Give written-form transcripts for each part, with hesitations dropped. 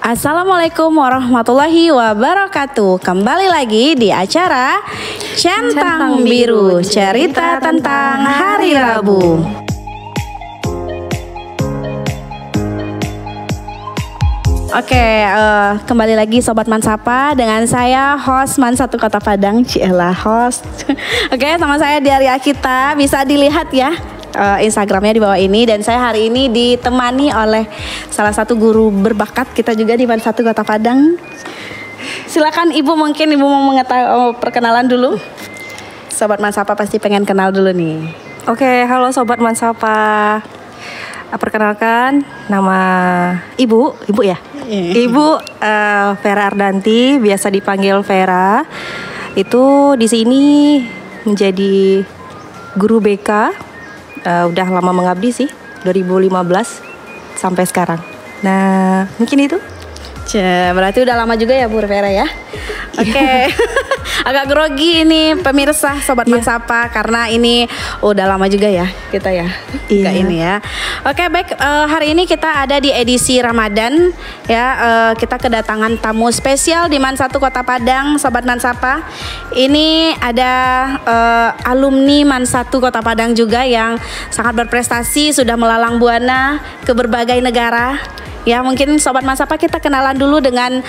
Assalamualaikum warahmatullahi wabarakatuh. Kembali lagi di acara Centang Biru, cerita tentang hari Rabu. Oke, kembali lagi Sobat Mansapa dengan saya host Man1 Kota Padang, Ciela host. Oke, sama saya Diaria Kita, bisa dilihat ya Instagramnya di bawah ini, dan saya hari ini ditemani oleh salah satu guru berbakat kita juga di Man1 Kota Padang. Silakan Ibu, mungkin Ibu mau mengetahui perkenalan dulu. Sobat Mansapa pasti pengen kenal dulu nih. Oke, halo Sobat Mansapa. Perkenalkan, nama Ibu ya? Ibu Vera Ardanti, biasa dipanggil Vera. Itu di sini menjadi guru BK. Udah lama mengabdi sih, 2015 sampai sekarang. Nah, mungkin itu. Berarti udah lama juga ya Bu Vera ya. Oke. Agak grogi ini pemirsa Sobat Mansapa karena ini udah lama juga ya kita ya. Enggak ini ya. Oke, baik, hari ini kita ada di edisi Ramadan ya. Kita kedatangan tamu spesial di Man1 Kota Padang, Sobat Mansapa. Ini ada alumni Man1 Kota Padang juga yang sangat berprestasi, sudah melalang buana ke berbagai negara. Ya, mungkin Sobat Mansapa kita kenalan dulu dengan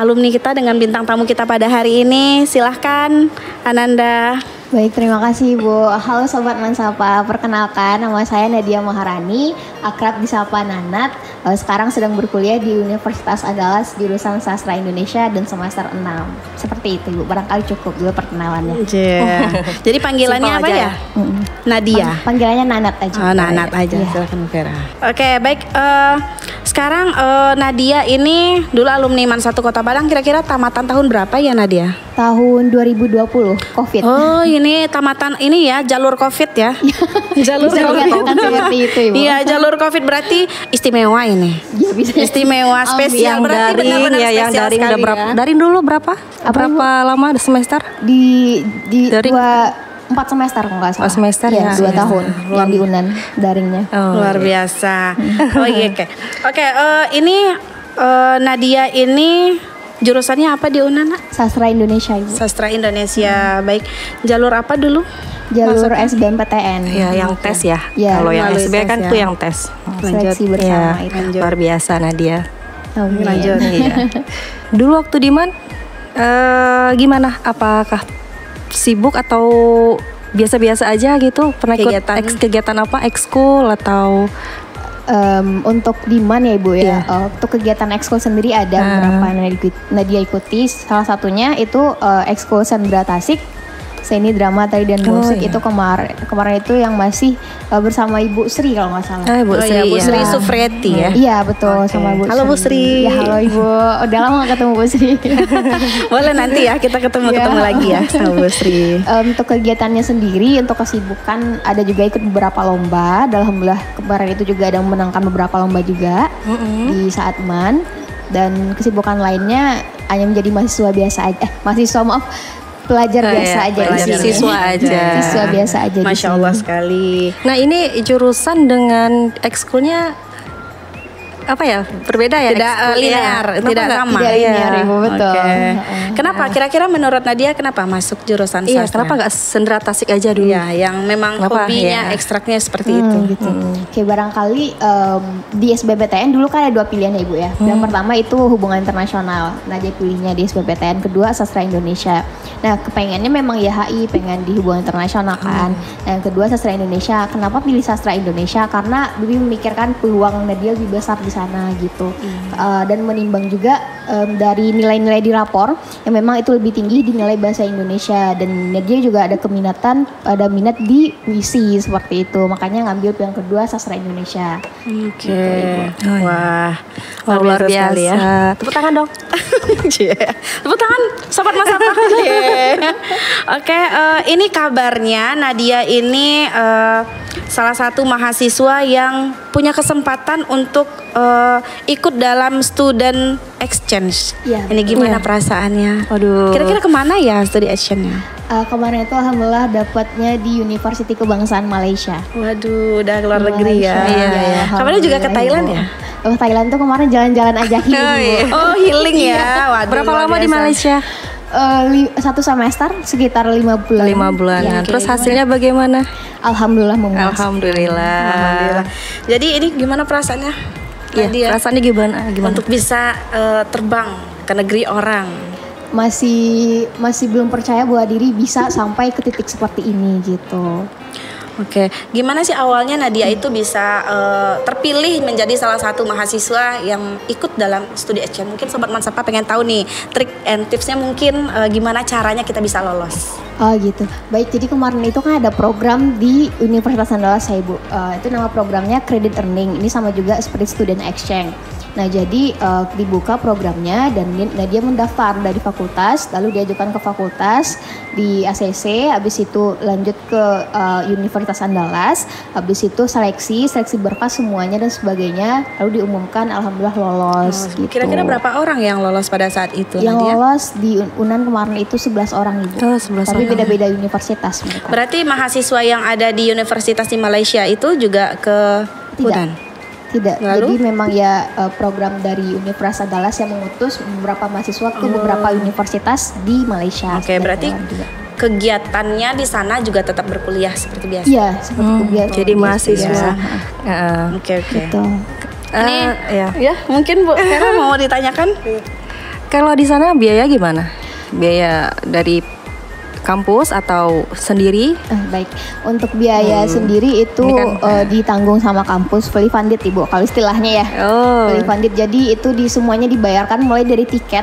alumni kita, dengan bintang tamu kita pada hari ini. Silahkan Ananda. Baik, terima kasih Bu. Halo Sobat Mansapa, perkenalkan nama saya Nadia Maharani, akrab disapa Nanat. Sekarang sedang berkuliah di Universitas Andalas jurusan Sastra Indonesia dan semester 6. Seperti itu Bu, barangkali cukup dulu perkenalannya. Jadi panggilannya apa ya? Nadia. Panggilannya Nanat aja. Oh, Nanat aja. Silakan Vera. Oke, baik. Sekarang Nadia ini dulu alumni Man1 Kota Padang, kira-kira tamatan tahun berapa ya Nadia? Tahun 2020, Covid. Oh, ini tamatan ini ya, jalur Covid ya. Jalur Covid. Seperti itu Ibu. Iya, jalur Covid berarti istimewa ini. Ya, bisa. Istimewa, spesial. Yang berarti daring benar-benar ya, yang daring udah berapa? Ya. Daring dulu berapa? Berapa lama semester? Di Daring. 4 semester kalau nggak salah. 4 semester ya. 2 tahun yang di UNAN daringnya. Luar biasa. Oh iya, oke. Oke, ini Nadia ini jurusannya apa di UNAN? Sastra Indonesia Ibu. Sastra Indonesia. Baik. Jalur apa dulu? Jalur SBMPTN. Ya, yang tes ya. Ya, kalau yang melalui SB kan tes ya. tuh yang tes. Seleksi bersama Ya, itu. luar biasa Nadia. Amin. Lanjut. Iya. Dulu waktu di Man, gimana? Apakah sibuk atau biasa-biasa aja gitu? Pernah ikut kegiatan apa? Ekskul atau? Untuk di Man ya Ibu ya. Untuk kegiatan ekskul sendiri ada beberapa yang Nadia ikuti. Salah satunya itu ekskul Sendra Tasik, seni drama tari dan musik. Itu kemarin itu yang masih bersama Ibu Sri kalau nggak salah. Bu Sri, Bu Sri Sufreti ya. Iya betul, sama Bu Sri. Halo Bu Sri. Ya, halo Ibu. Udah lama nggak ketemu Bu Sri. Boleh nanti ya kita ketemu lagi ya sama Bu Sri. Untuk kegiatannya sendiri, untuk kesibukan ada juga ikut beberapa lomba. Alhamdulillah kemarin itu juga ada memenangkan beberapa lomba juga di saat Man. Dan kesibukan lainnya hanya menjadi mahasiswa biasa aja. Pelajar biasa aja. Siswa aja. Siswa biasa aja. Masya Allah sekali. Nah, ini jurusan dengan ekskulnya apa ya? Berbeda ya? Tidak linear, tidak sama. Tidak linear Ibu, betul. Okay. Kenapa? Kira-kira menurut Nadia kenapa masuk jurusan sastra? Iya, kenapa nggak Sendra Tasik aja dulu? Iya, yang memang hobinya, ekstraknya seperti itu. Gitu. Oke, barangkali di SBMPTN dulu kan ada 2 pilihan ya Ibu ya. Yang pertama itu hubungan internasional. Nadia pilihnya di SBMPTN. Kedua sastra Indonesia. Nah, kepengennya memang ya HI, pengen di hubungan internasional kan. Nah, yang kedua sastra Indonesia. Kenapa pilih sastra Indonesia? Karena lebih memikirkan peluang Nadia lebih besar di sana gitu. Dan menimbang juga dari nilai-nilai di rapor yang memang itu lebih tinggi di nilai bahasa Indonesia, dan Nadia juga ada minat di puisi seperti itu. Makanya ngambil yang kedua sastra Indonesia. Oke. Wah, luar biasa sekali ya. Tepuk tangan dong. Tepuk tangan Sobat Mansapa. Oke, ini kabarnya Nadia ini salah satu mahasiswa yang punya kesempatan untuk ikut dalam student exchange. Ini gimana perasaannya? Waduh. Kira-kira kemana ya studi exchange-nya? Kemarin itu alhamdulillah dapatnya di University Kebangsaan Malaysia. Waduh, udah keluar negeri ya. Iya. Kemarin juga ke Thailand ya? Thailand tuh kemarin jalan-jalan aja healing. Oh healing ya. Waduh, Berapa luar lama di biasa. Malaysia? 1 semester sekitar 5 bulan. 5 bulanan. Ya, Terus hasilnya bagaimana? Alhamdulillah memuaskan. Alhamdulillah. Jadi ini gimana perasaannya? Iya, Nadia? perasaannya gimana? Untuk bisa terbang ke negeri orang. Masih belum percaya bahwa diri bisa sampai ke titik seperti ini gitu. Oke, gimana sih awalnya Nadia itu bisa terpilih menjadi salah satu mahasiswa yang ikut dalam studi exchange? Mungkin Sobat Mansapa pengen tahu nih trik and tipsnya mungkin gimana caranya kita bisa lolos. Oh gitu. Baik, jadi kemarin itu kan ada program di Universitas Andalas ya Ibu. Itu nama programnya Credit Earning. Ini sama juga seperti student exchange. Nah jadi dibuka programnya dan Nadia mendaftar dari fakultas, lalu diajukan ke fakultas di ACC, habis itu lanjut ke Universitas Andalas, habis itu seleksi berkas semuanya dan sebagainya, lalu diumumkan alhamdulillah lolos. Gitu. Kira-kira berapa orang yang lolos pada saat itu? Yang Nadia? lolos di UNAN kemarin itu 11 orang Ibu. Oh, 11 Tapi orang. beda-beda universitas mereka. Berarti mahasiswa yang ada di universitas di Malaysia itu juga ke UNAN? Tidak, Lalu? jadi memang ya program dari Universitas Andalas yang mengutus beberapa mahasiswa ke beberapa universitas di Malaysia. Oke, Seperti berarti itu juga. kegiatannya di sana juga tetap berkuliah seperti biasa. Iya, seperti kuliah. Jadi mahasiswa. Oke. Gitu. Ini Ya. ya mungkin Bu Vera mau ditanyakan? Kalau di sana biaya gimana? Biaya dari kampus atau sendiri? Baik, untuk biaya sendiri itu Ini kan, ditanggung sama kampus, fully funded Ibu, kalau istilahnya ya. Oh. Fully funded, jadi itu semuanya dibayarkan mulai dari tiket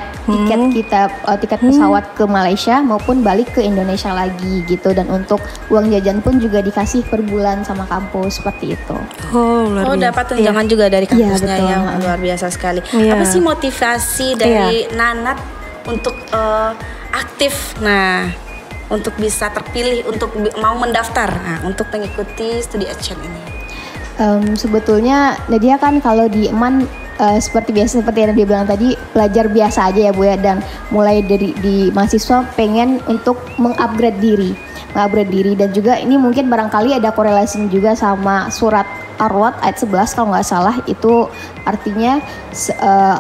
kita, tiket pesawat ke Malaysia maupun balik ke Indonesia lagi gitu. Dan untuk uang jajan pun juga dikasih per bulan sama kampus, seperti itu. Oh, luar biasa. Dapat tunjangan juga dari kampusnya betul. yang luar biasa sekali. Iya. Apa sih motivasi dari Nanat untuk aktif? Nah, untuk bisa terpilih untuk mau mendaftar, untuk mengikuti studi exchange ini. Sebetulnya Nadia kan kalau di EMAN seperti biasa, seperti yang dia bilang tadi, pelajar biasa aja ya Bu ya, dan mulai dari di mahasiswa pengen untuk mengupgrade diri dan juga ini mungkin barangkali ada korelasi juga sama surat Ar-Ra'd ayat 11 kalau nggak salah, itu artinya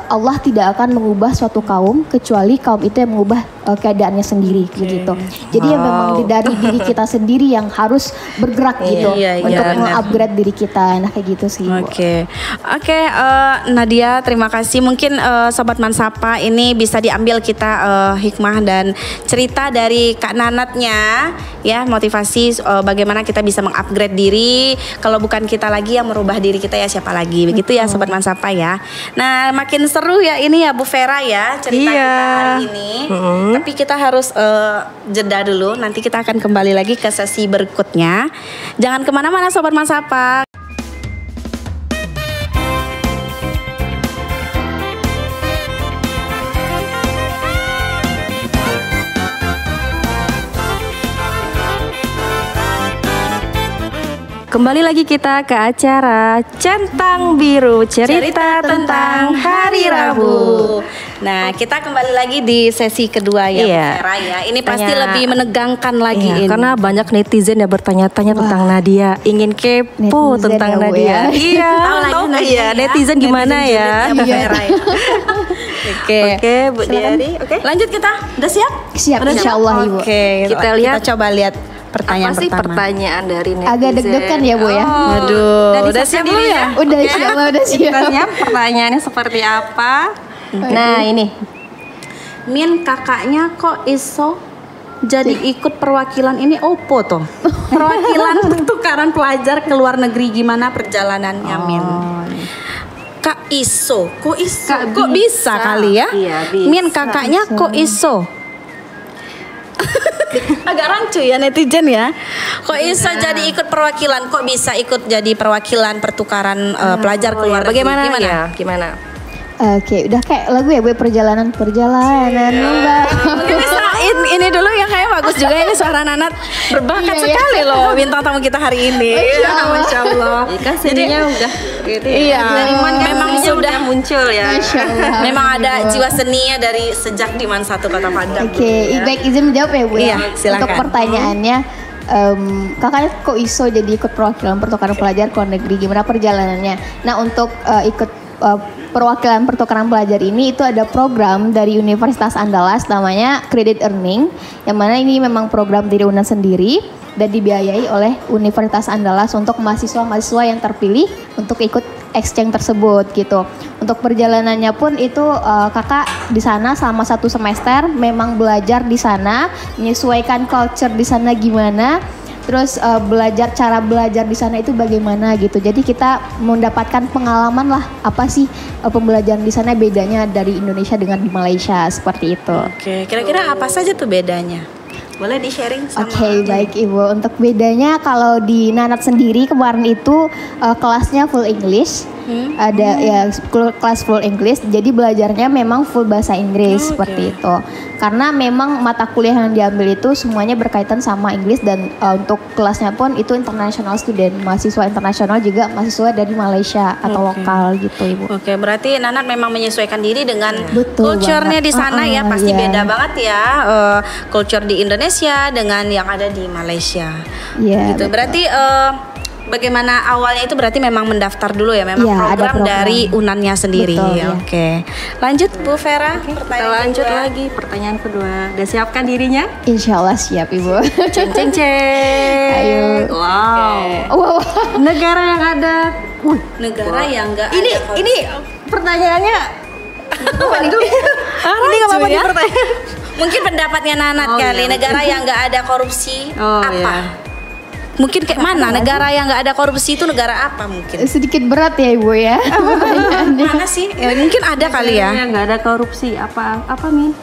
Allah tidak akan mengubah suatu kaum kecuali kaum itu yang mengubah keadaannya sendiri begitu. Jadi ya memang dari diri kita sendiri yang harus bergerak gitu untuk mengupgrade diri kita. Nah kayak gitu sih. Oke, Nadia terima kasih. Mungkin Sobat Mansapa ini bisa diambil kita hikmah dan cerita dari Kak Nanatnya ya, motivasi bagaimana kita bisa mengupgrade diri. Kalau bukan kita lagi yang merubah diri kita ya siapa lagi, begitu ya Sobat Mansapa ya. Nah makin seru ya ini ya Bu Vera ya cerita kita hari ini. Tapi kita harus jeda dulu, nanti kita akan kembali lagi ke sesi berikutnya. Jangan kemana-mana Sobat Mansapa. Kembali lagi kita ke acara Centang Biru, cerita tentang Hari Rabu. Nah, kita kembali lagi di sesi kedua ya, Iya. Bu Vera ya. Ini pasti Tanya- lebih menegangkan lagi Iya, ini. karena banyak netizen yang bertanya-tanya tentang Nadia, ingin kepo Netizen tentang ya, Bu, Nadia. ya. Iya, Tahu lagi tahu Nadia iya, ya. netizen gimana ya? Netizen Bu Vera ya. Oke, Bu Diari. Oke. lanjut kita. Udah siap? Siap, Udah insya Allah Ibu. Oke, Kita lihat coba lihat pertanyaan Apa sih pertama. pertanyaan dari netizen? Agak deg-degan ya Bu ya. Aduh, Dari udah saya siap dulu belum ya? Udah insya Allah udah siap. Kita siap pertanyaannya seperti apa? Nah ini. Min kakaknya kok iso jadi ikut perwakilan ini opo toh? Perwakilan pertukaran pelajar ke luar negeri, gimana perjalanannya Min? Kak iso, kok bisa kali ya? Iya, bisa. Min kakaknya kok iso? Agak rancu ya netizen ya. Kok iso jadi ikut perwakilan? Kok bisa ikut jadi perwakilan pertukaran pelajar ke luar negeri? Bagaimana ya? Gimana? Oke, udah kayak lagu ya Bu, perjalanan Mbak. Mungkin bisa ini dulu yang kayak bagus juga, ini suara Nanat berbakat Iya, sekali loh bintang tamu kita hari ini. Masya Allah. Kan seninya udah gitu ya. Iya, Dari Iman kan memang seninya sudah udah muncul ya. Masya Allah. memang ada jiwa seninya dari sejak di Man 1 Kota Padang. Oke, baik izin menjawab ya Bu ya. Iya, silakan. Untuk pertanyaannya, kakaknya kok iso jadi ikut perwakilan pertukaran pelajar ke luar negeri, gimana perjalanannya? Nah untuk ikut perwakilan pertukaran pelajar ini itu ada program dari Universitas Andalas namanya Credit Earning, yang mana ini memang program dari UNAN sendiri dan dibiayai oleh Universitas Andalas untuk mahasiswa-mahasiswa yang terpilih untuk ikut exchange tersebut gitu. Untuk perjalanannya pun itu kakak di sana selama 1 semester memang belajar di sana, menyesuaikan culture di sana gimana, terus belajar cara belajar di sana itu bagaimana gitu. Jadi kita mendapatkan pengalaman lah apa sih pembelajaran di sana bedanya dari Indonesia dengan di Malaysia seperti itu. Oke, kira-kira apa saja tuh bedanya? Boleh di-sharing sama Oke, baik Ibu. Untuk bedanya kalau di Nanat sendiri kemarin itu kelasnya full English. Ada ya kelas full English. Jadi belajarnya memang full bahasa Inggris seperti itu. Karena memang mata kuliah yang diambil itu semuanya berkaitan sama Inggris dan untuk kelasnya pun itu international student, mahasiswa internasional juga mahasiswa dari Malaysia atau lokal gitu Ibu. Oke, berarti Nanat memang menyesuaikan diri dengan Betul culture-nya di sana ya. Pasti iya. beda banget ya culture di Indonesia dengan yang ada di Malaysia. Iya. Gitu. Betul. Berarti bagaimana awalnya itu berarti memang mendaftar dulu ya, memang Iya, ada program program dari UNAN-nya sendiri. Betul, ya. Oke. Lanjut Bu Vera, Kita lanjut lagi pertanyaan kedua. Udah siapkan dirinya? Insya Allah siap Ibu. Ceng ceng ceng. Ayo. Wow. Wow. Negara yang ada. negara yang enggak Ini pertanyaannya apa nih? ini nggak apa-apa ya? pertanyaan. Mungkin pendapatnya Nanat kali, negara yang nggak ada korupsi apa? Iya. Mungkin kayak mana negara yang nggak ada korupsi itu negara apa mungkin? Sedikit berat ya Ibu ya. Mana sih? Ya, mungkin ada kali ya. Yang nggak ada korupsi apa Min?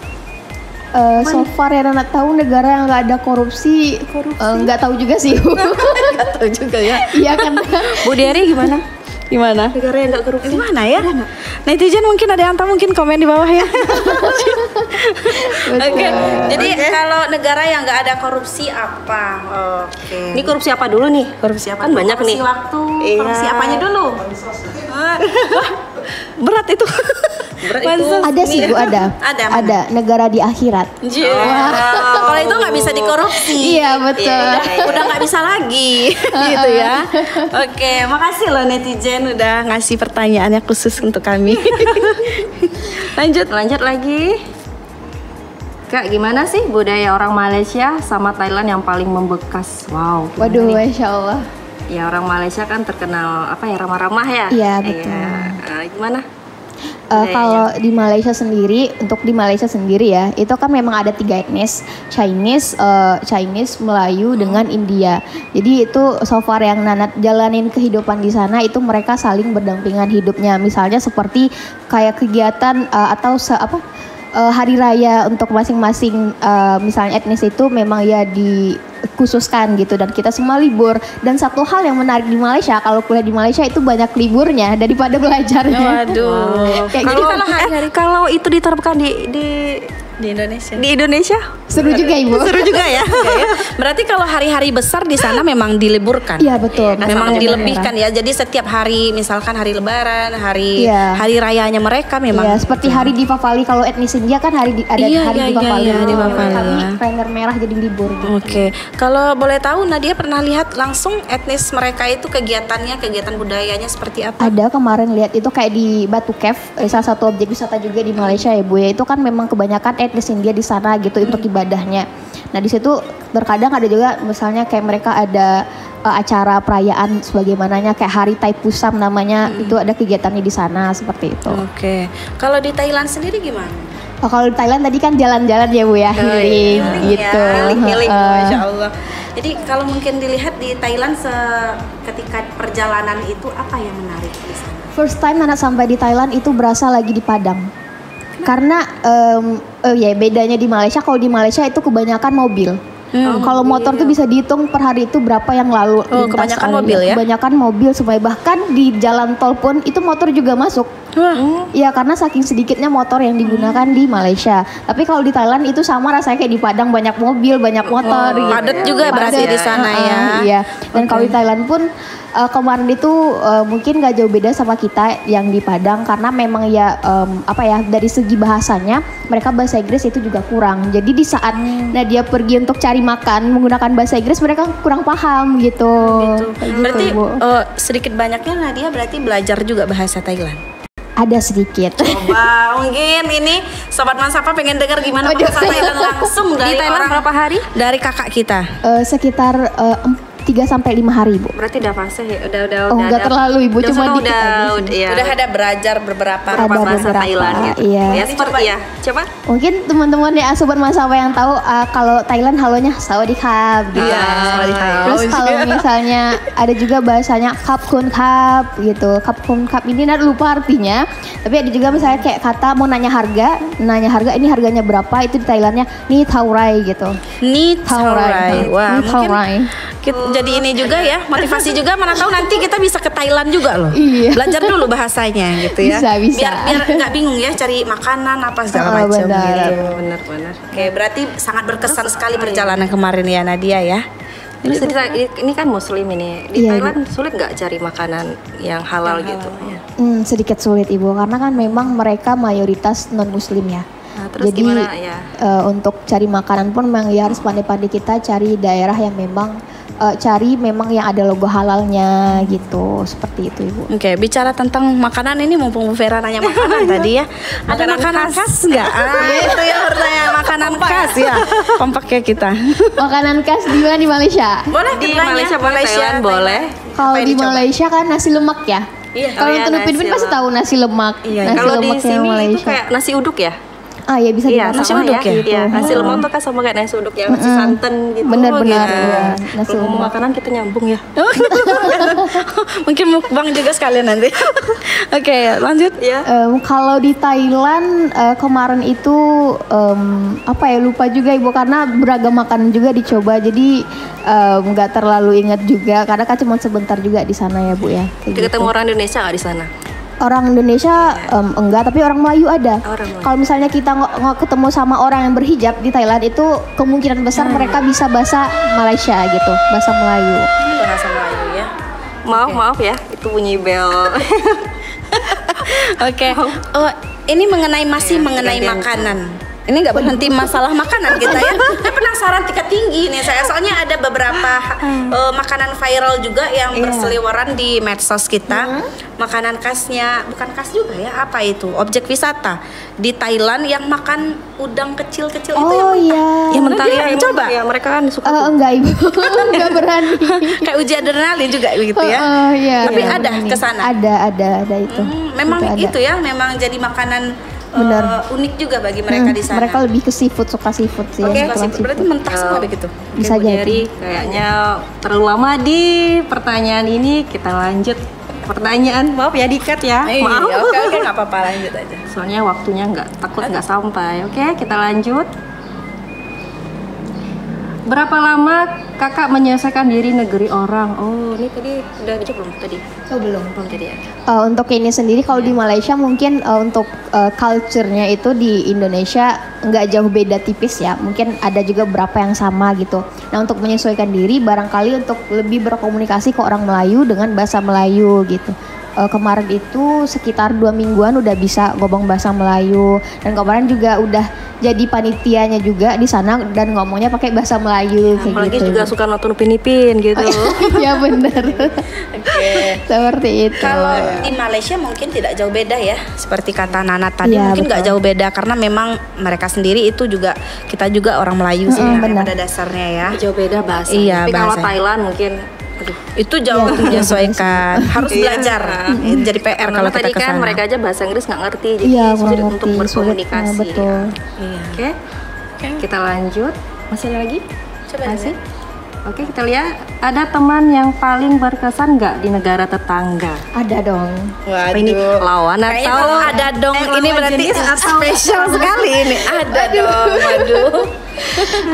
So far yang anak tahu negara yang nggak ada korupsi, nggak tahu juga sih. Nggak tahu juga ya. Iya kan. Bu Dery gimana? Gimana? Negara yang nggak korupsi. Gimana ya? Netizen mungkin ada yang tahu, mungkin komen di bawah ya. Oke. Jadi kalau negara yang nggak ada korupsi apa? Oke. Ini korupsi apa dulu nih? Korupsi apa? Kan banyak korupsi nih. Waktu. Iya. Korupsi apanya dulu? Berat itu. Ada sih Bu, ada. Ada, mana? Ada negara di akhirat. Kalau itu nggak bisa dikorupsi. Iya, betul. Udah nggak bisa lagi, gitu ya. Oke, makasih loh netizen udah ngasih pertanyaannya khusus untuk kami. Lanjut lagi. Kak, gimana sih budaya orang Malaysia sama Thailand yang paling membekas? Wow. gimana Waduh, nih? Masya Allah. Ya orang Malaysia kan terkenal apa ya, ramah-ramah ya. Iya, betul. Gimana? Kalau di Malaysia sendiri, untuk di Malaysia sendiri ya, itu kan memang ada 3 etnis, Chinese, Melayu dengan India. Jadi itu so far yang Nanat jalanin kehidupan di sana itu mereka saling berdampingan hidupnya. Misalnya seperti kayak kegiatan atau hari raya untuk masing-masing misalnya etnis itu memang ya dikhususkan gitu dan kita semua libur. Dan satu hal yang menarik di Malaysia, kalau kuliah di Malaysia itu banyak liburnya daripada belajarnya. Waduh. Kayak Jadi gitu. kalau itu diterapkan di Indonesia. di Indonesia Seru juga Ibu. Seru juga ya. Berarti kalau hari-hari besar di sana memang diliburkan. Iya betul. Memang Sama dilebihkan ya. Jadi setiap hari, misalkan hari Lebaran, hari Iya. hari rayanya mereka memang. Iya, seperti hari Dipavali kalau etnis India kan hari Iya, hari iya, Dipavali. iya, Dipavali, Kami ya. kalender merah jadi libur gitu. Oke, kalau boleh tahu Nadia pernah lihat langsung etnis mereka itu kegiatannya, kegiatan budayanya seperti apa? Ada kemarin lihat itu kayak di Batu Cave, salah satu objek wisata juga di Malaysia ya Bu ya. Itu kan memang kebanyakan etnis India di sana gitu untuk ibadahnya. Nah di situ terkadang ada juga misalnya kayak mereka ada acara perayaan sebagaimananya kayak hari Taipusam namanya, itu ada kegiatannya di sana seperti itu. Oke, kalau di Thailand sendiri gimana? Kalau di Thailand tadi kan jalan-jalan ya Bu ya, healing gitu. Healing, Heeh. Masya Allah. Jadi kalau mungkin dilihat di Thailand ketika perjalanan itu apa yang menarik di sana? First time anak sampai di Thailand itu berasa lagi di Padang. Karena ya bedanya di Malaysia, kalau di Malaysia itu kebanyakan mobil. Kalau motor tuh bisa dihitung per hari itu berapa yang lalu lintas. Kebanyakan mobil ya? Kebanyakan mobil semuanya, bahkan di jalan tol pun itu motor juga masuk. Ya karena saking sedikitnya motor yang digunakan di Malaysia. Tapi kalau di Thailand itu sama rasanya kayak di Padang, banyak mobil, banyak motor. gitu. Padat juga berarti di sana ya. Iya. Dan kalau di Thailand pun kemarin itu mungkin gak jauh beda sama kita yang di Padang karena memang ya dari segi bahasanya mereka bahasa Inggris itu juga kurang. Jadi di saat Nadia pergi untuk cari makan menggunakan bahasa Inggris mereka kurang paham gitu. Kayak gitu, Berarti Bu. sedikit banyaknya Nadia berarti belajar juga bahasa Thailand. Ada sedikit. Coba mungkin ini Sobat Mansapa pengen dengar gimana bahasa Thailand langsung dari Thailand orang berapa hari? Dari kakak kita. Sekitar 3-5 hari, Bu. Berarti udah fase ya, udah Oh, nggak terlalu, Ibu, cuma dikit aja sih. iya. Udah ada belajar beberapa Ada bahasa beberapa, Thailand gitu. iya. Ya seperti ya. Coba. Mungkin teman-teman ya Sobat Mansapa yang tahu kalau Thailand halonya sawadikap gitu. Iya, sawadikap. Terus kalau misalnya ada juga bahasanya kap kun kap gitu. Kap kun kap ini lupa artinya. Tapi ada juga misalnya kayak kata mau nanya harga ini harganya berapa, itu di Thailandnya ni taurai gitu. Ni taurai. Wah, Ni taurai. jadi ini juga ya, motivasi juga, mana tahu nanti kita bisa ke Thailand juga loh. Iya. Belajar dulu bahasanya gitu ya. Bisa. Biar nggak bingung ya cari makanan apa segala macam benar. gitu. Benar. Oke, berarti sangat berkesan sekali perjalanan kemarin ya Nadia ya. Ini kan Muslim ini. Di Iya, Thailand sulit nggak cari makanan yang halal gitu? Sedikit sulit Ibu, karena kan memang mereka mayoritas non Muslim ya. Nah, terus Jadi gimana ya? Untuk cari makanan pun memang ya harus pandai-pandai kita cari daerah yang memang cari memang yang ada logo halalnya gitu, seperti itu Ibu. Oke, bicara tentang makanan ini, mumpung Bu Vera nanya makanan tadi ya. Ada makanan khas nggak? Itu ya pertanyaan makanan khas ya. Kompak ya kita. Makanan khas di mana di Malaysia? Boleh Di ditanya. Malaysia boleh, Thailand boleh. Kalau Apa yang di dicoba? Malaysia kan nasi lemak ya. Iya. Kalau iya, untuk nasi Nupin pasti lemak. tahu nasi lemak. Iya, Nasi Kalau di lemaknya sini itu Malaysia. kayak nasi uduk ya? Ah ya bisa Iya, dimasak nasi sama uduk ya. ya? Iya, nasi lemak tuh kan sama kayak nasi uduk yang nasi santan gitu. Benar-benar, gitu. iya, nasi Kalau ngomong lemak. makanan kita nyambung ya. Mungkin mukbang juga sekalian nanti. Oke, lanjut. Iya. Kalau di Thailand kemarin itu apa ya, lupa juga Ibu, karena beragam makanan juga dicoba, jadi nggak terlalu ingat juga karena kan cuma sebentar juga di sana ya Bu ya. Kayak Ketemu orang Indonesia nggak di sana? Orang Indonesia enggak, tapi orang Melayu ada. Orang Melayu. Kalau misalnya kita ketemu sama orang yang berhijab di Thailand, itu kemungkinan besar mereka bisa bahasa Malaysia gitu, bahasa Melayu. Bahasa Melayu ya. Maaf ya, itu bunyi bel. Oke. Oh, ini masih mengenai gantian. makanan. Ini nggak berhenti masalah makanan kita ya. Saya penasaran tingkat tinggi nih saya. Soalnya ada beberapa makanan viral juga yang berseliweran di medsos kita. Makanan khasnya, bukan khas juga ya, apa itu? Objek wisata di Thailand yang makan udang kecil-kecil itu Oh yang iya. yang mentah ya, Iya, coba. Ya, mereka kan suka Enggak Ibu, enggak berani. Kayak uji adrenalin juga gitu ya. Iya, Tapi iya, ada berani. ke sana? Ada itu. Memang ada. itu ya, memang jadi makanan Benar. unik juga bagi mereka di sana. Mereka lebih ke seafood, suka seafood sih. Oke, ya, suka berarti mentah semua begitu. Bisa Bu jadi. Jerry, kayaknya terlalu lama di pertanyaan ini. Kita lanjut pertanyaan. Maaf ya dikat ya. Maaf. Oke, nggak apa-apa, lanjut aja. Soalnya waktunya takut nggak sampai. Oke, kita lanjut. Berapa lama kakak menyelesaikan diri negeri orang? Oh, ini tadi udah dijawab belum tadi? Oh, belum. Belum tadi ya. Untuk ini sendiri kalau di Malaysia mungkin untuk culture-nya itu di Indonesia nggak jauh beda tipis ya. Mungkin ada juga beberapa yang sama gitu. Nah, untuk menyesuaikan diri barangkali untuk lebih berkomunikasi ke orang Melayu dengan bahasa Melayu gitu. Kemarin itu sekitar 2 mingguan udah bisa ngomong bahasa Melayu, dan kemarin juga udah jadi panitianya juga di sana dan ngomongnya pakai bahasa Melayu kayak Apalagi gitu. juga suka nonton Upin Ipin gitu. Ya benar. Seperti itu. Kalau di Malaysia mungkin tidak jauh beda ya, seperti kata Nana tadi, Iya, mungkin nggak betul. jauh beda karena memang mereka sendiri itu juga, kita juga orang Melayu sebenarnya benar. pada dasarnya ya. Jauh beda bahasa. Iya, Tapi kalau bahasa. Thailand mungkin Itu jauh menyesuaikan, harus belajar. Jadi PR kalau kita tadi ke kan sana. mereka aja bahasa Inggris nggak ngerti, jadi Iya, sulit kurang untuk ngerti, sulit. berkomunikasi. Nah, betul. Iya. Oke, kita lanjut. Masih ada lagi? Coba Masih? Oke, kita lihat. Ada teman yang paling berkesan nggak di negara tetangga? Ada dong. Apa ini lawan Kayaknya atau kalau ada dong, ini lawan berarti jenis atau spesial sekali ini. Ada dong, aduh.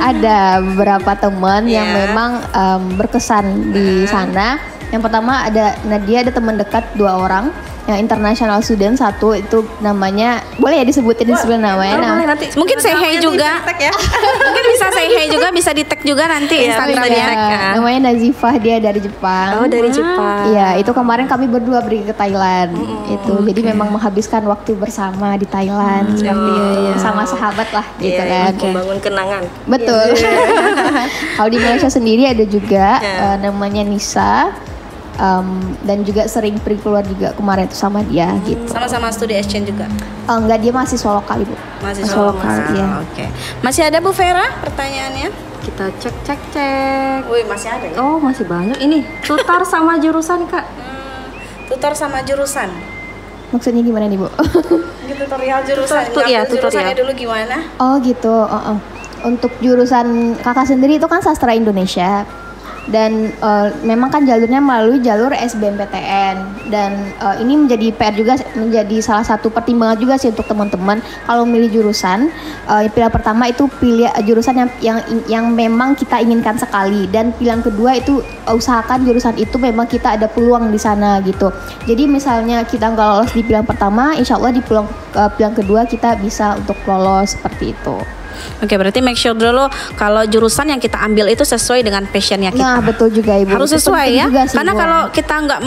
Ada beberapa teman yang Iya. memang berkesan di sana. Yang pertama ada Nadia, ada teman dekat 2 orang. Yang international student satu itu namanya, boleh ya disebutin namanya. Nah, boleh, nanti Mungkin say hey juga. Mungkin bisa say hey juga, bisa di tag juga nanti Iya, Instagramnya. bisa di-tag. ya, namanya Nazifah, dia dari Jepang. Oh, dari Jepang. Iya, itu kemarin kami berdua pergi ke Thailand. Jadi memang menghabiskan waktu bersama di Thailand seperti itu. Sama sahabat lah gitu kan. Membangun kenangan. Betul. Kalau di Malaysia sendiri ada juga namanya Nisa. Dan juga sering pergi keluar juga kemarin itu sama dia gitu. Sama-sama studi exchange juga? Enggak, dia mahasiswa lokal Ibu. Mahasiswa lokal, iya. Oke. Masih ada Bu Vera pertanyaannya? Kita cek. Wih, masih ada ya? Oh, masih banyak ini. Tutor sama jurusan, Kak. Tutor sama jurusan. Maksudnya gimana nih Bu? Tutorial jurusan. Iya, jurusannya dulu gimana? Oh gitu. Untuk jurusan kakak sendiri itu kan sastra Indonesia. Dan memang kan jalurnya melalui jalur SBMPTN dan ini menjadi PR juga, menjadi salah satu pertimbangan juga sih untuk teman-teman kalau milih jurusan. Pilihan pertama itu pilih jurusan yang memang kita inginkan sekali, dan pilihan kedua itu usahakan jurusan itu memang kita ada peluang di sana gitu. Jadi misalnya kita nggak lolos di pilihan pertama, insya Allah di pilihan kedua kita bisa untuk lolos seperti itu. Oke, berarti make sure dulu kalau jurusan yang kita ambil itu sesuai dengan passionnya kita. Nah, betul juga Ibu. Harus sesuai ya. Sih, karena kalau kita nggak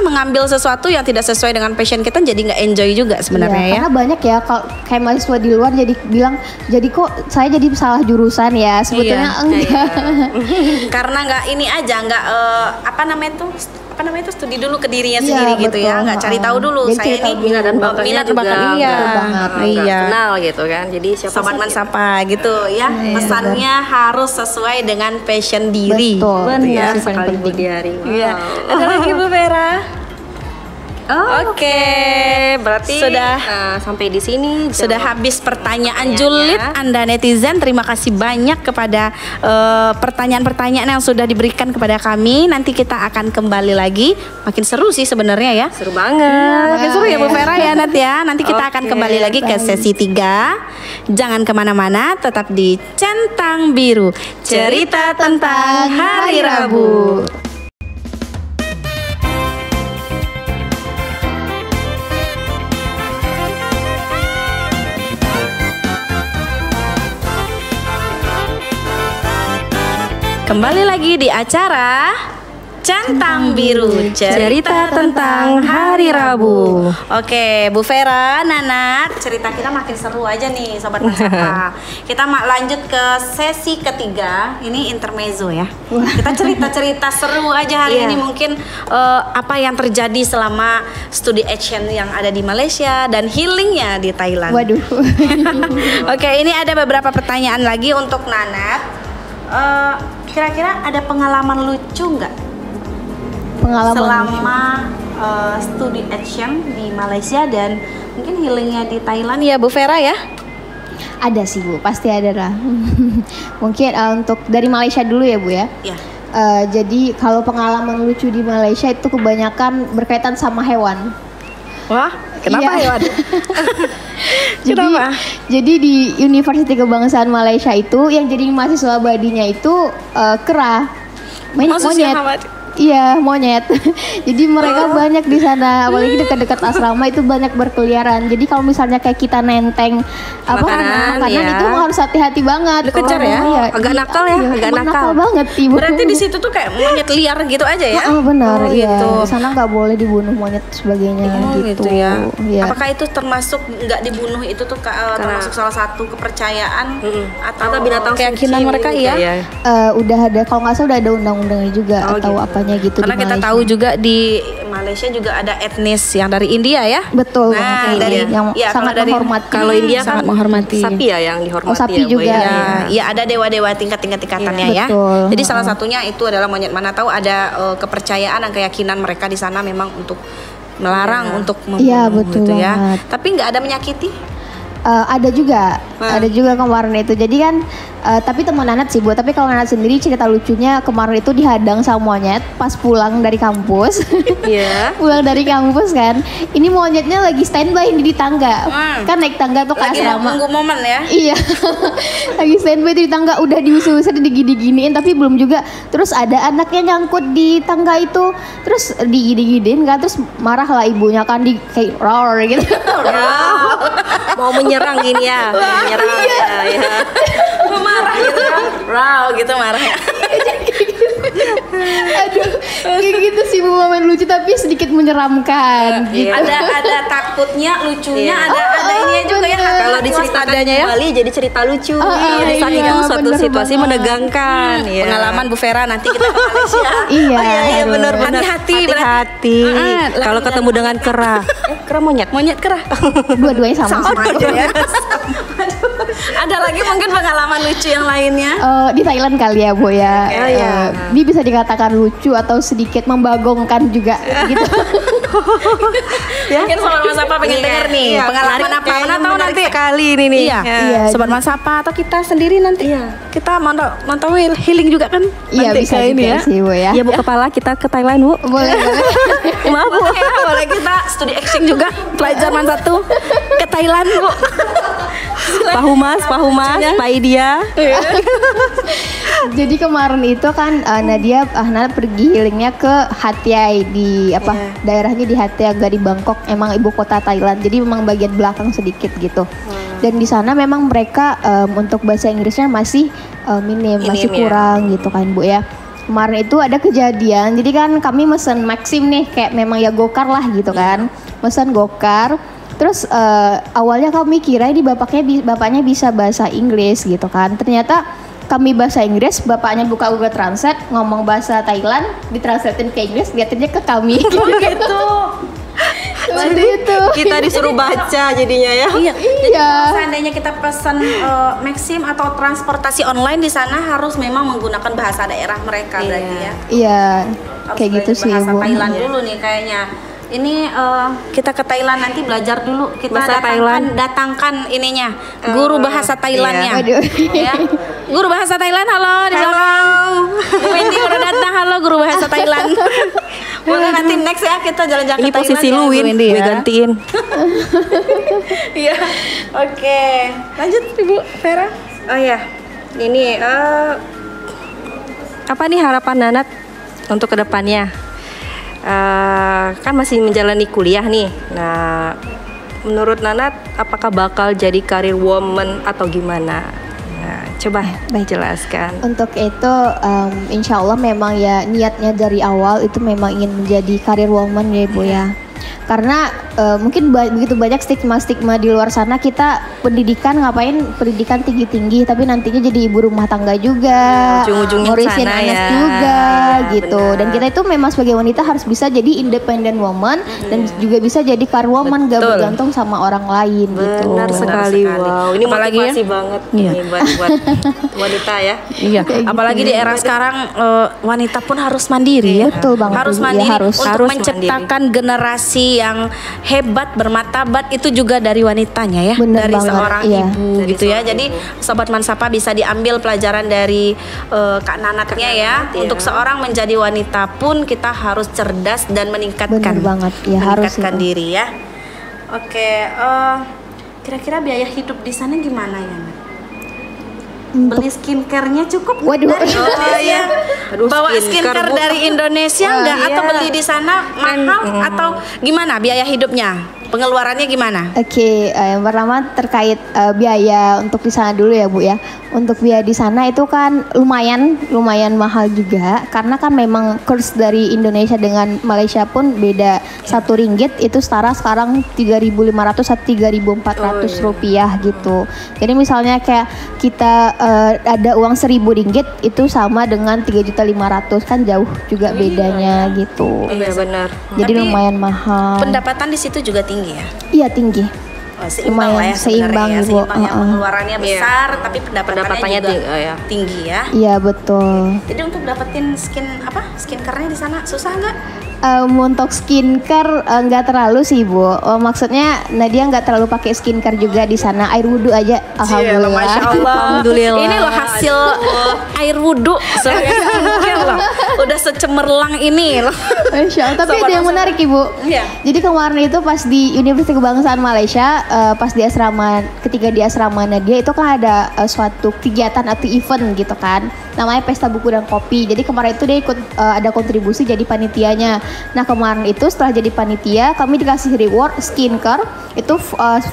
mengambil sesuatu yang tidak sesuai dengan passion kita, jadi nggak enjoy juga sebenarnya ya. Karena banyak ya kalau kayak mahasiswa di luar jadi bilang, jadi kok saya jadi salah jurusan ya. Sebetulnya enggak. Karena nggak ini aja, nggak apa namanya itu studi dulu ke dirinya sendiri gitu ya, nggak cari tahu dulu. Jadi saya ini minat dan bakatnya juga iya, kenal gitu kan. Jadi siapa Sobat Mansapa gitu ya, pesannya harus sesuai dengan passion diri. Betul. Benar Ya, sekali Bu Diari. Iya. Ada lagi Bu Vera? Oke, berarti sudah sampai di sini sudah habis pertanyaan julid Anda netizen. Terima kasih banyak kepada pertanyaan-pertanyaan yang sudah diberikan kepada kami. Nanti kita akan kembali lagi. Makin seru sih sebenarnya ya. Seru banget. Makin seru ya Bu Vera ya Nat ya. Nanti kita akan kembali lagi ke sesi 3. Jangan kemana-mana, tetap di Centang Biru, cerita tentang Hari Rabu. Kembali lagi di acara Centang Biru, cerita tentang Hari Rabu. Oke, Bu Vera, Nanat, cerita kita makin seru aja nih Sobat Mansapa. Kita lanjut ke sesi ketiga, ini intermezzo ya. Kita cerita-cerita seru aja hari ini, mungkin apa yang terjadi selama studi action yang ada di Malaysia dan healingnya di Thailand. Waduh. Oke, ini ada beberapa pertanyaan lagi untuk Nanat. Kira-kira ada pengalaman lucu nggak selama studi action di Malaysia dan mungkin healingnya di Thailand ya Bu Vera ya? Ada sih Bu, pasti ada lah. Mungkin untuk dari Malaysia dulu ya Bu ya. Iya. Jadi kalau pengalaman lucu di Malaysia itu kebanyakan berkaitan sama hewan. Wah, kenapa hewan? Jadi di Universiti Kebangsaan Malaysia itu yang jadi mahasiswa abadinya itu kera, monyet. Iya, monyet. Jadi mereka banyak di sana, apalagi dekat-dekat asrama itu banyak berkeliaran. Jadi kalau misalnya kayak kita nenteng makanan ya, itu harus hati-hati banget. Kejar ya? Iya, agak nakal ya, agak nakal banget Ibu. Berarti di situ tuh kayak monyet liar gitu aja ya? Oh, benar, iya. Gitu. Di sana nggak boleh dibunuh monyet sebagainya gitu. Ya. Iya. Apakah itu termasuk nggak dibunuh itu tuh termasuk salah satu kepercayaan atau binatang keyakinan mereka ya? Udah ada, kalau nggak salah udah ada undang-undangnya juga atau apa gitu. Karena kita tahu juga di Malaysia juga ada etnis yang dari India ya. Betul. Nah, dari yang sangat menghormati. Kalau India sangat kan menghormati. Sapi ya yang dihormati. Sapi ya, juga. Ya, ada dewa-dewa tingkatannya ya. Betul. Jadi salah satunya itu adalah monyet. Mana tahu ada kepercayaan dan keyakinan mereka di sana memang untuk melarang untuk membunuh. Iya, betul gitu ya. banget. Tapi nggak ada menyakiti. Ada juga kemarin itu. Jadi kan tapi teman Nanat sih Bu, tapi kalau Nanat sendiri cerita lucunya kemarin itu dihadang sama monyet pas pulang dari kampus. Iya. Pulang dari kampus kan, ini monyetnya lagi standby di tangga. Kan naik tangga tuh ke Lagi asrama. nunggu momen ya. Iya. Lagi standby di tangga, udah diusir-usir digini-giniin tapi belum juga. Terus ada anaknya nyangkut di tangga itu, terus digini-giniin kan, terus marah lah ibunya kan, di kayak roar gitu. Mau menyerang gini ya, menyerang ya. Marah gitu kan. Raw gitu marahnya. Aduh, kayak gitu sih momen lucu tapi sedikit menyeramkan. Gitu. Ada takutnya, lucunya, ada ininya juga ya. Kalau diceritakan kembali jadi cerita lucu. Jadi saat itu suatu situasi menegangkan. Pengalaman Bu Vera nanti kita ke Malaysia. Iya, benar-benar. Hati-hati. Kalau ketemu dengan kera. Kera monyet kera. Dua-duanya sama aja ya. Ada lagi mungkin pengalaman lucu yang lainnya? Di Thailand kali ya Bu ya. Ini bisa dikatakan lucu atau sedikit membagongkan juga gitu. Mungkin Sobat Masapa pengen denger nih pengalaman apa? Mana tahu nanti kali ini nih. Iya. Sobat Masapa atau kita sendiri nanti. Kita mantau healing juga kan? Iya bisa ini ya. Sih, Bu ya. Ya Bu kepala kita ke Thailand Bu. Boleh. Maaf Bu. Boleh kita studi exchange juga pelajaran 1 ke Thailand Bu. Pak Humas, Pak Idia. Jadi kemarin itu kan Nadia pergi healingnya ke Hat Yai di daerahnya di Hat Yai agak di Bangkok, emang ibu kota Thailand. Jadi memang bagian belakang sedikit gitu. Dan di sana memang mereka untuk bahasa Inggrisnya masih minim, masih kurang gitu kan Bu ya. Kemarin itu ada kejadian, jadi kan kami mesen Maxim nih, kayak memang ya gokar lah gitu kan, mesen gokar. Terus awalnya kami kira ini bapaknya bisa bahasa Inggris gitu kan. Ternyata kami bahasa Inggris, bapaknya buka Google Translate, ngomong bahasa Thailand, ditranslatein ke Inggris, liatinnya ke kami gitu. Seperti itu. Kita disuruh baca jadinya ya. Jadi kalau seandainya kita pesan Maxim atau transportasi online di sana harus memang menggunakan bahasa daerah mereka berarti ya. Iya, kayak gitu sih bahasa Bu. Thailand dulu nih kayaknya. Ini kita ke Thailand nanti belajar dulu. Kita datangkan ininya guru bahasa Thailandnya. Ya. Guru bahasa Thailand, halo di belakang. Wendy udah datang, halo guru bahasa Thailand. Boleh nanti next ya kita jalan-jalan ke Thailand. Ini posisi lu Win, gue gantiin. Iya. Oke. Lanjut Ibu Vera. Oh ya. Ini apa nih harapan Nanat untuk kedepannya? Kan masih menjalani kuliah nih. Nah, menurut Nanat apakah bakal jadi karir woman atau gimana? Nah, coba jelaskan. Untuk itu insya Allah memang ya niatnya dari awal itu memang ingin menjadi karir woman ya Bu ya. Karena mungkin begitu banyak stigma-stigma di luar sana, kita pendidikan pendidikan tinggi-tinggi tapi nantinya jadi ibu rumah tangga juga, ngurusin anak juga gitu. Benar. Dan kita itu memang sebagai wanita harus bisa jadi independent woman dan juga bisa jadi career woman, gak bergantung sama orang lain gitu. Benar sekali. Wow, ini motivasi banget nih buat wanita ya. Iya. Apalagi di era sekarang wanita pun harus mandiri ya. Betul banget. Harus mandiri untuk harus menciptakan generasi yang hebat, bermartabat itu juga dari wanitanya ya. Bener dari banget, seorang ibu gitu ya. Jadi Sobat Mansapa bisa diambil pelajaran dari Kak Nanatnya ya. Untuk seorang menjadi wanita pun kita harus cerdas dan meningkatkan meningkatkan diri ya. Oke, kira-kira biaya hidup di sana gimana ya? Beli skincare-nya cukup? Waduh. Iya. Bawa skincare dari Indonesia enggak atau beli di sana mahal atau gimana biaya hidupnya? Pengeluarannya gimana? Oke, yang pertama terkait biaya untuk di sana dulu ya Bu ya. Untuk biaya di sana itu kan lumayan mahal juga karena kan memang kurs dari Indonesia dengan Malaysia pun beda. 1 ringgit itu setara sekarang 3.500 atau 3.400 rupiah gitu. Jadi misalnya kayak kita ada uang 1.000 ringgit itu sama dengan 3.500.000 kan jauh juga bedanya gitu. Iya benar. Jadi lumayan mahal. Pendapatan di situ juga tinggi ya? Iya tinggi. Seimbang lah ya, seimbang ya, Bu. Pengeluarannya besar tapi pendapatannya juga tinggi ya. Iya betul. Jadi untuk dapetin skincare-nya di sana susah nggak? Untuk skincare nggak terlalu sih Bu. Maksudnya Nadia nggak terlalu pakai skincare juga di sana. Air wudhu aja. Alhamdulillah. Masya Allah. Alhamdulillah. Ini loh hasil air wudhu. Udah secemerlang ini loh. Masya Allah. Tapi ada yang menarik Ibu. Iya. Jadi kemarin itu pas di Universitas Kebangsaan Malaysia, pas di asrama, ketika di asrama Nadia itu kan ada suatu kegiatan atau event gitu kan. Namanya Pesta Buku dan Kopi. Jadi kemarin itu dia ikut ada kontribusi jadi panitianya. Nah kemarin itu setelah jadi panitia kami dikasih reward skincare itu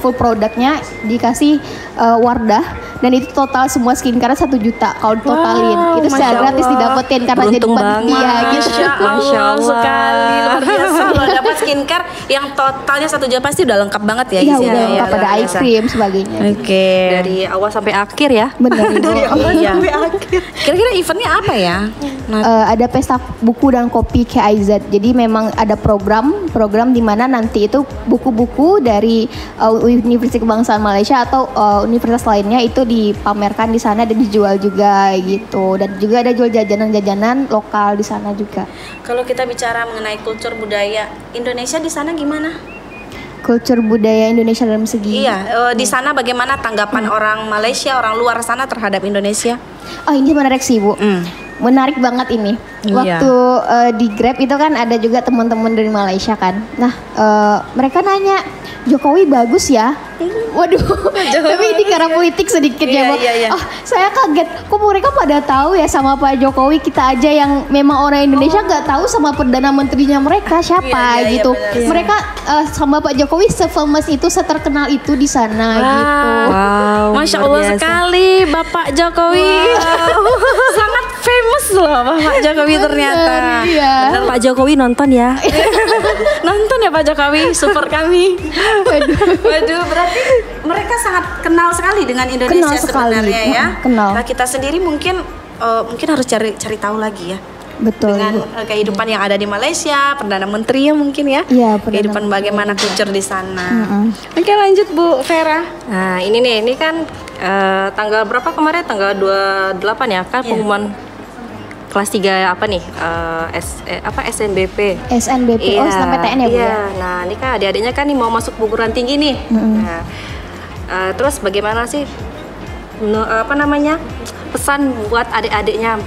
full produknya dikasih Wardah dan itu total semua skincare 1 juta kalau totalin itu secara gratis didapetin karena jadi panitia gitu. Masya Allah sekali luar biasa loh dapat skincare yang totalnya 1 juta pasti udah lengkap banget ya. Iya udah lengkap pada eye cream sebagainya. Oke. Dari awal sampai akhir ya. Benar. Dari awal sampai akhir. Kira-kira eventnya apa ya? Ada pesta buku dan kopi KIZ. Jadi memang ada program di mana nanti itu buku-buku dari Universitas Kebangsaan Malaysia atau universitas lainnya itu dipamerkan di sana dan dijual juga gitu. Dan juga ada jual jajanan-jajanan lokal di sana juga. Kalau kita bicara mengenai kultur budaya Indonesia di sana gimana? Kultur budaya Indonesia dalam segi. Iya, di sana bagaimana tanggapan orang Malaysia, orang luar sana terhadap Indonesia? Oh ini menarik sih Bu. Menarik banget ini. Waktu di Grab itu kan ada juga teman-teman dari Malaysia kan. Nah mereka nanya Jokowi bagus ya. Waduh. Tapi ini karena politik sedikit ya Bu. Oh saya kaget. Kok mereka pada tahu ya sama Pak Jokowi, kita aja yang memang orang Indonesia nggak tahu sama Perdana Menterinya mereka siapa gitu. Mereka sama Pak Jokowi se-famous itu, seterkenal itu di sana gitu. Wow, Masya Allah sekali Bapak Jokowi. Sangat famous loh Bapak Jokowi ternyata. Iya. Pak Jokowi nonton ya. Nonton ya Pak Jokowi, support kami. Waduh, berarti mereka sangat kenal sekali dengan Indonesia sebenarnya ya. Kenal. Nah, kita sendiri mungkin harus cari tahu lagi ya. Betul. Dengan kehidupan yang ada di Malaysia, Perdana Menteri ya mungkin ya. Iya, kehidupan bagaimana kultur di sana. Oke, lanjut Bu Vera. Nah, ini kan tanggal berapa kemarin? Tanggal 28 ya kan pengumuman kelas 3 apa nih? SNBP. SNBP. Oh, SNMPTN ya Bu ya. Nah, ini kan adik-adiknya kan nih mau masuk perguruan tinggi nih. Nah, terus bagaimana sih pesan buat adik-adiknya?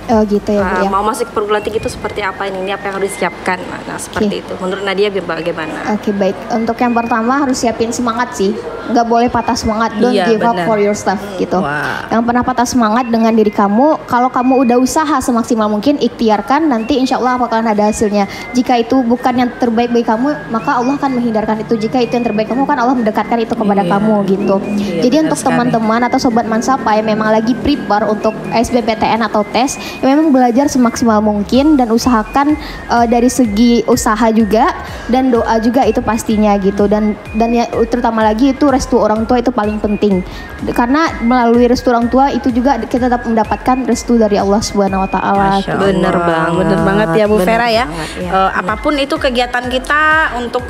Oh gitu ya Bu ya. Mau masuk perguruan tinggi itu seperti apa ini apa yang harus disiapkan? Nah seperti itu. Menurut Nadia bagaimana? Oke baik. Untuk yang pertama harus siapin semangat sih. Nggak boleh patah semangat. Don't give up for your stuff gitu. Yang pernah patah semangat dengan diri kamu. Kalau kamu udah usaha semaksimal mungkin, ikhtiarkan, nanti insya Allah akan ada hasilnya. Jika itu bukan yang terbaik bagi kamu, maka Allah akan menghindarkan itu. Jika itu yang terbaik kamu, kan Allah mendekatkan itu kepada kamu gitu. Jadi untuk teman-teman atau sobat Mansapa yang memang lagi prepare untuk SBMPTN atau tes, ya memang belajar semaksimal mungkin dan usahakan dari segi usaha juga dan doa juga itu pastinya gitu. Dan ya, terutama lagi itu restu orang tua itu paling penting, karena melalui restu orang tua itu juga kita dapat mendapatkan restu dari Allah Subhanahu Wa Taala. Bener banget ya Bu Vera ya. Apapun itu kegiatan kita untuk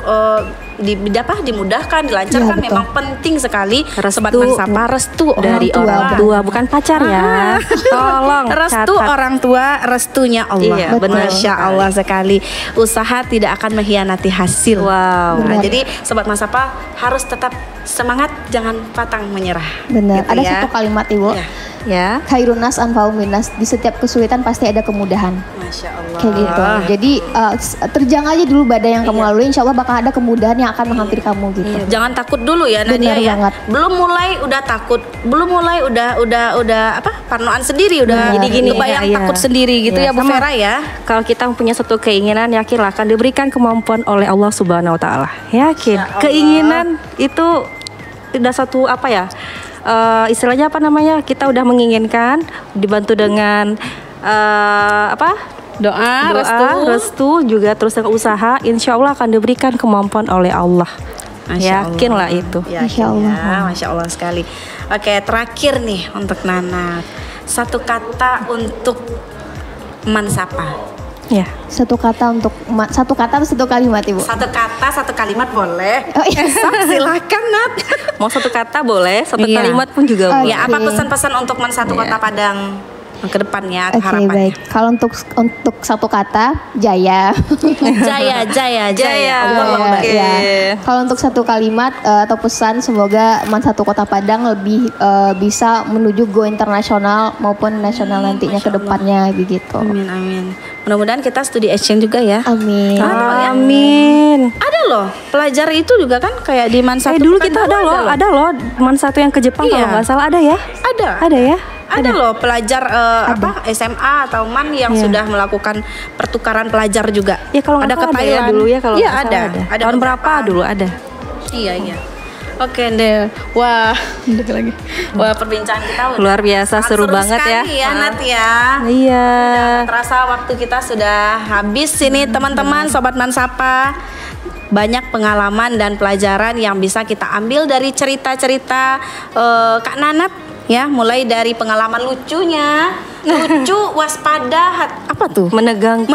dimudahkan, dilancarkan, ya, memang penting sekali. Sobat Mansapa, restu dari orang tua, bukan pacar ya. Tolong restu orang tua, restunya Allah. Iya, Masya Allah sekali. Usaha tidak akan mengkhianati hasil. Wow. Nah, jadi Sobat Mansapa harus tetap semangat, jangan pantang menyerah. Benar. Gitu ada ya. satu kalimat Ibu. Ya. Khairunas anfa'u minnas. Di setiap kesulitan pasti ada kemudahan. Masya Allah. Kayak gitu. Jadi terjang aja dulu badai yang kamu lalui, insya Allah bakal ada kemudahan yang akan menghampiri kamu gitu. Jangan takut dulu ya Nadia. Benar ya. banget. Belum mulai udah takut, belum mulai udah parnoan sendiri, udah gini kebayang takut sendiri gitu ya Bu Vera ya. Kalau kita punya satu keinginan, yakinlah akan diberikan kemampuan oleh Allah Subhanahu Wa Taala. Yakin. Keinginan itu udah satu istilahnya apa namanya, kita udah menginginkan, dibantu dengan doa, restu juga, terus dengan usaha, insya Allah akan diberikan kemampuan oleh Allah. Yakinlah itu. Masya Allah. Masya Allah sekali. Oke, terakhir nih untuk Nana, satu kata untuk Mansapa. Ya. Satu kata atau satu kalimat Ibu? Satu kata, satu kalimat boleh. Oh, iya. Silakan Nat. Mau satu kata boleh, satu kalimat pun juga boleh. Ya, apa pesan-pesan untuk Mansatu Kota Padang ke depannya, harapannya? Baik. Kalau untuk satu kata, jaya. Jaya. Allah. Ya. Kalau untuk satu kalimat atau pesan, semoga Mansatu Kota Padang lebih bisa menuju go internasional maupun nasional nantinya ke depannya begitu. Amin. Mudah-mudahan kita studi exchange juga ya. Amin. Amin. Ada loh pelajar itu juga kan kayak di Mansatu. Dulu kita ada loh Mansatu yang ke Jepang kalau nggak salah ada ya. Ada ya. Ada loh pelajar SMA atau MAN yang sudah melakukan pertukaran pelajar juga. Ya kalau ada nggak ke salah Thailand ya dulu ya kalau Iya nggak salah ada. Ada tahun berapa beberapa. dulu ada. Iya. Oke deh. Wah, lagi. Wah, perbincangan kita Luar biasa, seru banget ya. sekali ya, Nat ya. Iya. Terasa waktu kita sudah habis ini teman-teman Sobat Mansapa. Banyak pengalaman dan pelajaran yang bisa kita ambil dari cerita-cerita Kak Nanat ya, mulai dari pengalaman lucunya, waspada, apa tuh? Menegangkan,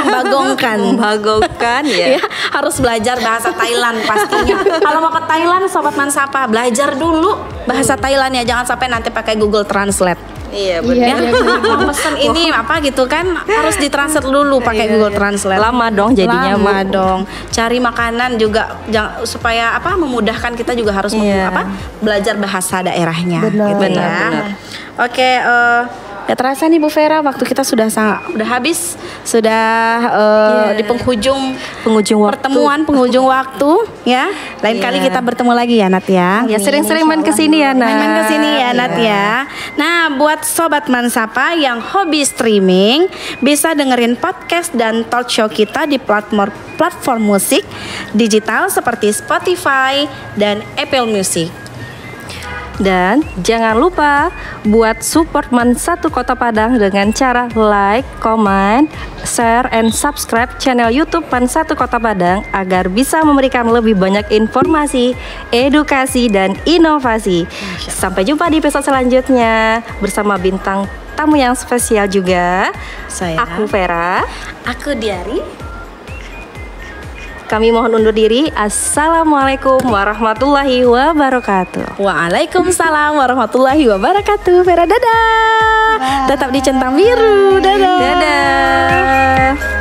membagongkan ya. Ya, harus belajar bahasa Thailand pastinya. Kalau mau ke Thailand Sobat Mansapa, belajar dulu bahasa Thailand ya, jangan sampai nanti pakai Google Translate. Iya Ya, mau pesen ini apa gitu kan harus ditranslate dulu pakai Google Translate. Lama dong jadinya, Lama Bu. dong. Cari makanan juga supaya memudahkan kita juga harus belajar bahasa daerahnya. Benar. Gitu ya. Benar. Oke, ya terasa nih Bu Vera waktu kita sudah habis, sudah di penghujung penghujung waktu ya. Lain kali kita bertemu lagi ya Nat ya. Ya sering-sering main kesini ya Nat. Main kesini ya Nat ya. Nah buat Sobat Mansapa yang hobi streaming bisa dengerin podcast dan talk show kita di platform musik digital seperti Spotify dan Apple Music. Dan jangan lupa buat support Man1 Kota Padang dengan cara like, comment, share, and subscribe channel YouTube Man1 Kota Padang agar bisa memberikan lebih banyak informasi, edukasi, dan inovasi. Sampai jumpa di episode selanjutnya bersama bintang tamu yang spesial juga. Aku Vera. Aku Diari. Kami mohon undur diri. Assalamualaikum warahmatullahi wabarakatuh. Waalaikumsalam warahmatullahi wabarakatuh. Vera dadah. Tetap di centang biru. Dadah. Dadah.